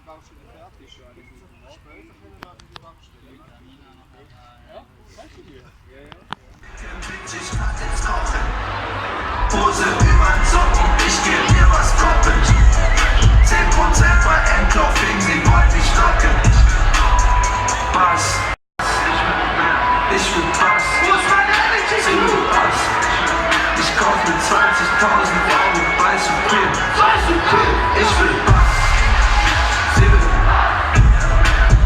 Baustelle fertig schon. Später können wir die Baustelle. Ja, weißt du dir? Ja, ja. Hose über den Socken, ich geb mir was koppen. 10% bei Endlauf, wegen sie wollen mich locken. Bass, ich will Bass. Wo ist meine Energy? Sie will Bass. Ich kauf mit 20.000 Euro bei Supreme. Ich will Bass. Sie will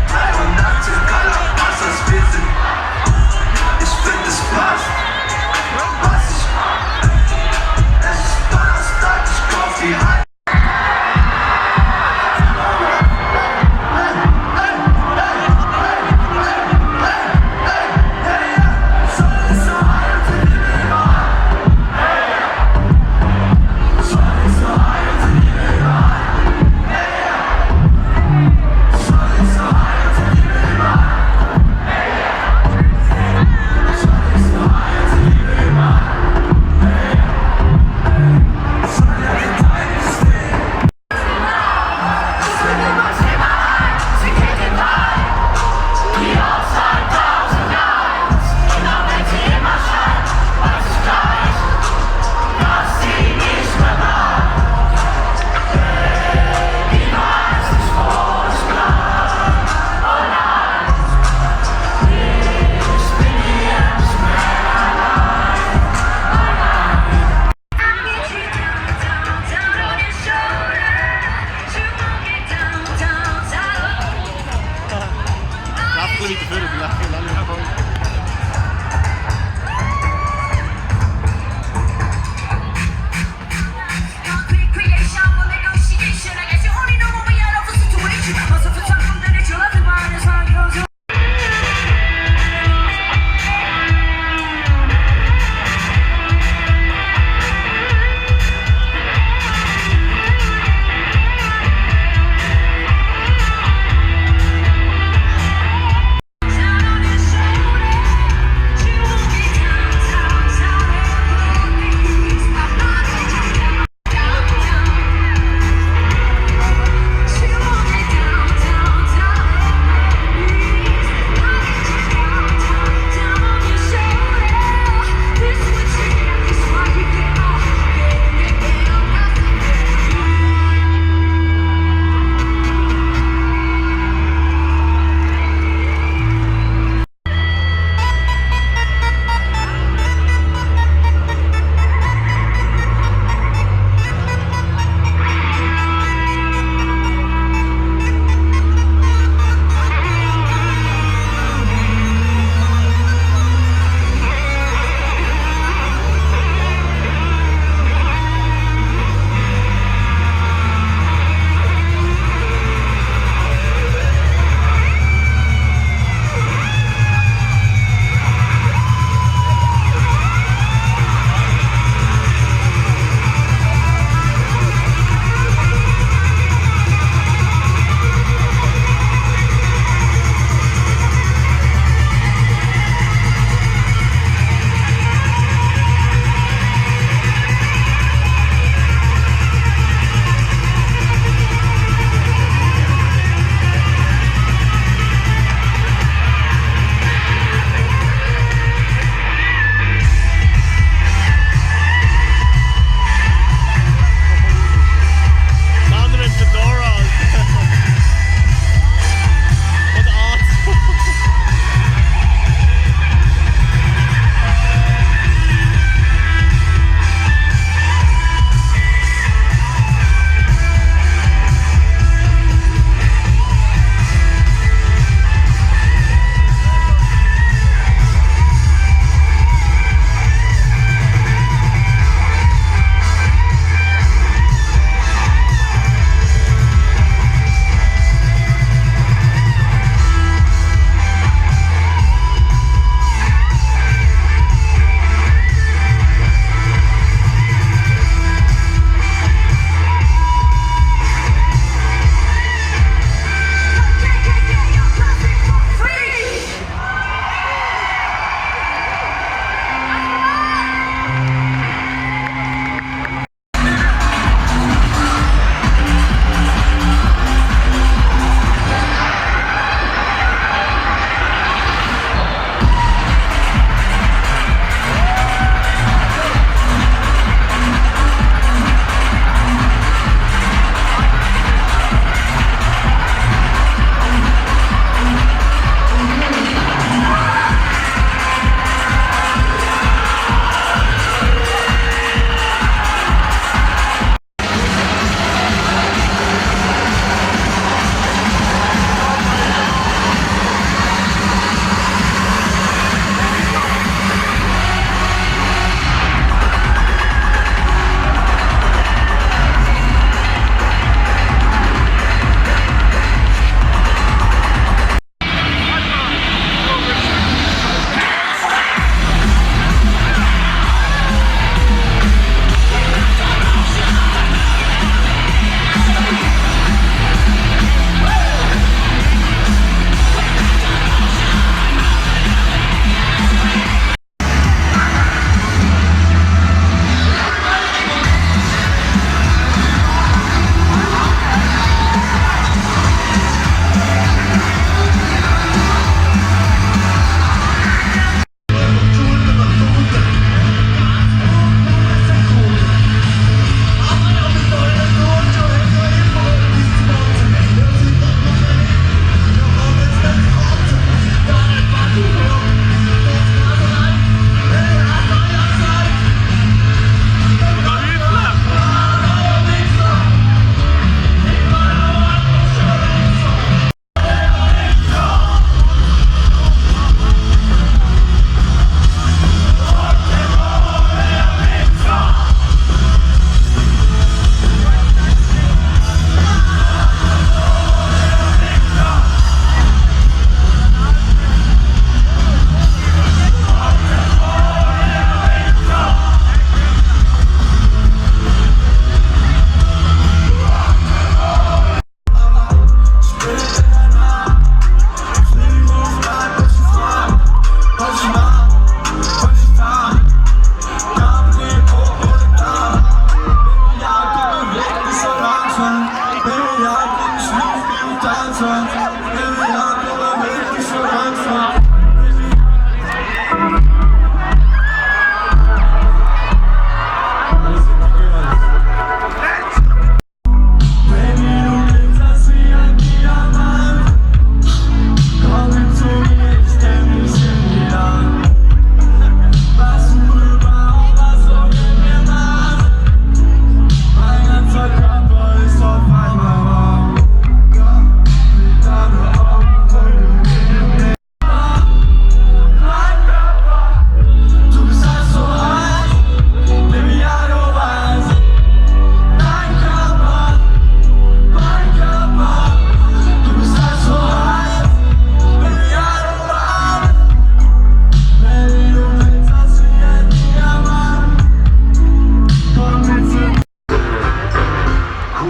83 Calabasas, wir sind. Ich find es passt. Was ich mach, es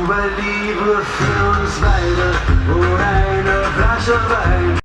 weil Liebe für uns beide und eine Flasche Wein.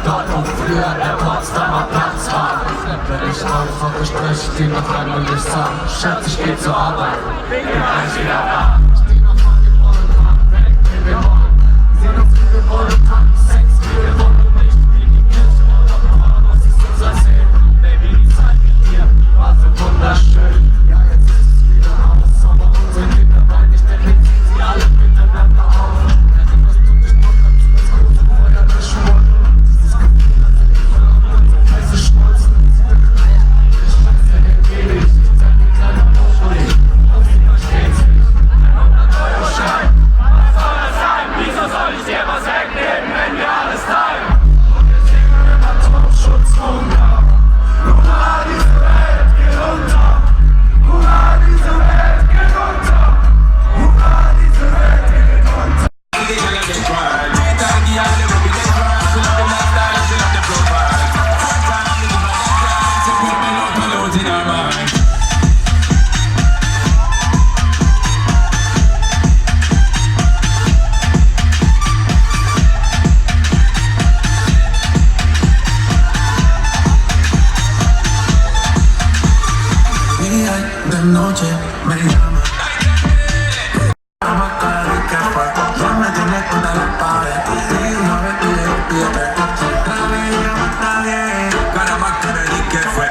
Dort wo früher der Potsdamer Platz war. Wenn ich auf und bespreche die noch einmal nicht sagen. Schatz, ich geh zur Arbeit, bin gleich wieder da. Steh noch vor dem Rollen, fahren weg, wie wir wollen. Sehen uns wie wir wollen, tanken Sex, wie wir wollen. Nicht wie die Kirche oder Porn, was ist unser Sinn? Baby, die Zeit mit dir war so wunderschön. Ja, jetzt ist es wieder aus, aber unsere Kinder wollen nicht, denn jetzt ziehen sie alle miteinander auf. Etwas tut dich noch dazu, das große Feuer der Schwur. Dieses Gefühl, das in die Verloren heiße Schmolzen. Sie begreifen, die Scheiße ewig. Ich zeig dir kleiner Moschuli, und sie versteht's nicht. 100-Euro-Schein, was soll das sein? Wieso soll ich dir was wegnehmen, wenn wir alles teilen? Und wir singen immer Tropfschutz runter. Hurra, diese Welt geht unter. Hurra, diese Welt geht unter. Hurra, diese Welt geht unter. De noche me llama, llama cada vez que fue. Ya me tiene contra la pared. Y una vez pídete. La bella está bien. Caramba, que me di que fue.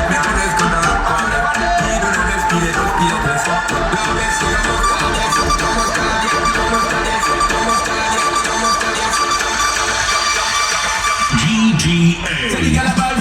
Me tienes contra la pared. Y tú no despides, los pides. La vez que vamos calientes, vamos calientes, vamos calientes, vamos calientes, vamos calientes. GGA. Se diga la palabra.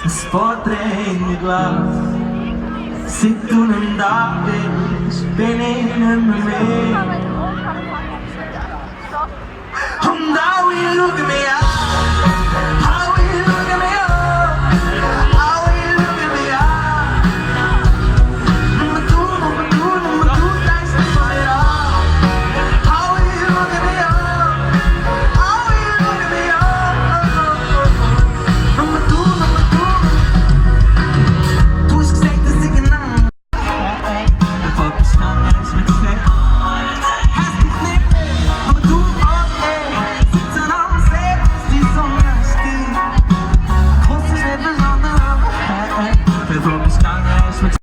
Spodre in glas, si tu non davis, benene me. And now you look at me up, how you look at me up, how you look at me up. Number two, thanks for it all. How you look at me up, how you look at me up. Number two, du hast gesagt, dass ich genau focus on as we say. Hast dich nicht, aber du auch, sitzen am See, die Sonne steht. Groß ist nicht besonders, wir focus on as we say.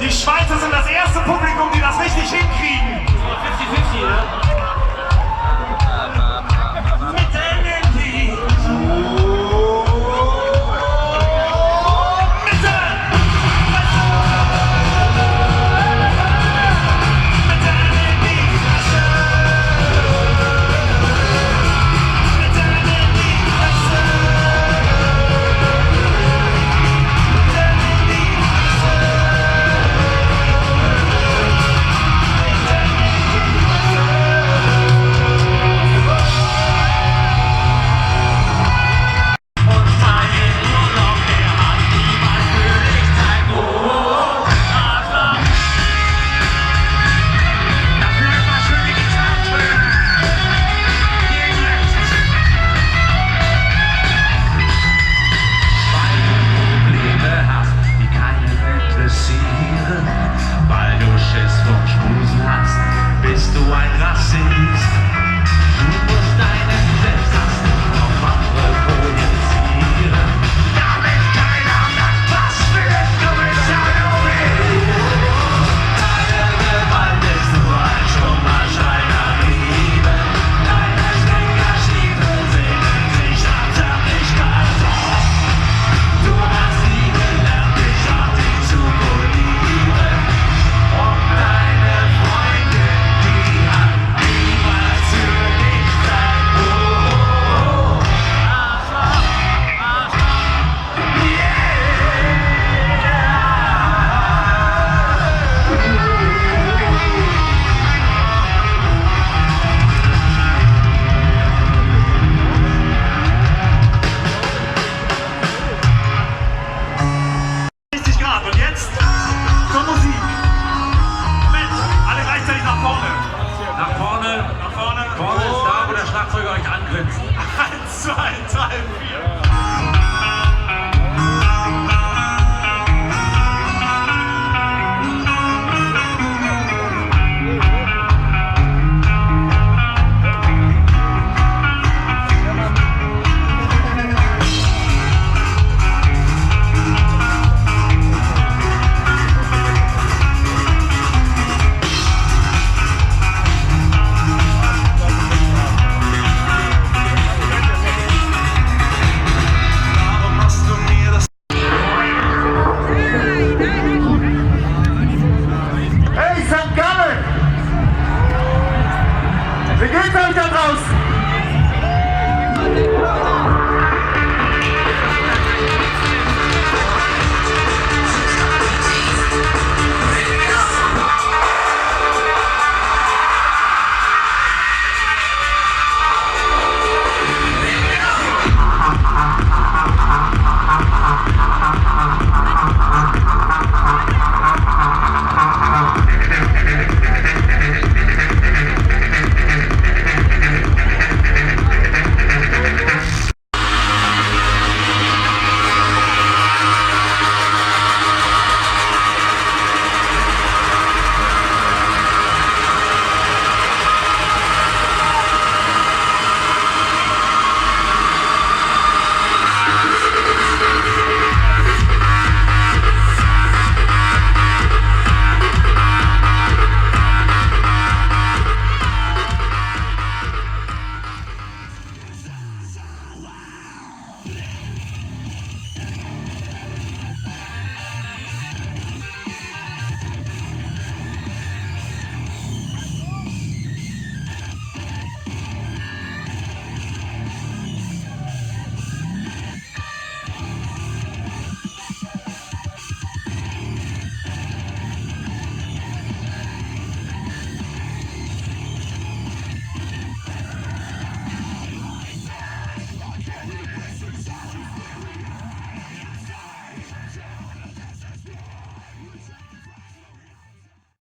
Die Schweizer sind das erste Publikum, die das richtig hinkriegen. 50-50, ne? Mitten in die weil du Schiss vom Schmusen hast, bist du ein Rassist. Du musst deinen Selbsthass auf andere projizieren, damit keiner merkt, was für du bist Halloween. Deine Gewalt ist nur ein Stummerschein an Liebe, deine Schwingerstiefel sehnen sich nach Zärtlichkeit. Du hast nie gelernt, dich artig zu polieren. Und deine Freundin, die hat niemals für dich Zeit. Grad. Und jetzt zur Musik. Moment, alle gleichzeitig nach vorne. Nach vorne. Nach vorne. Vorne ist da, wo der Schlagzeuger euch angrinst. 1, 2, 3, 4.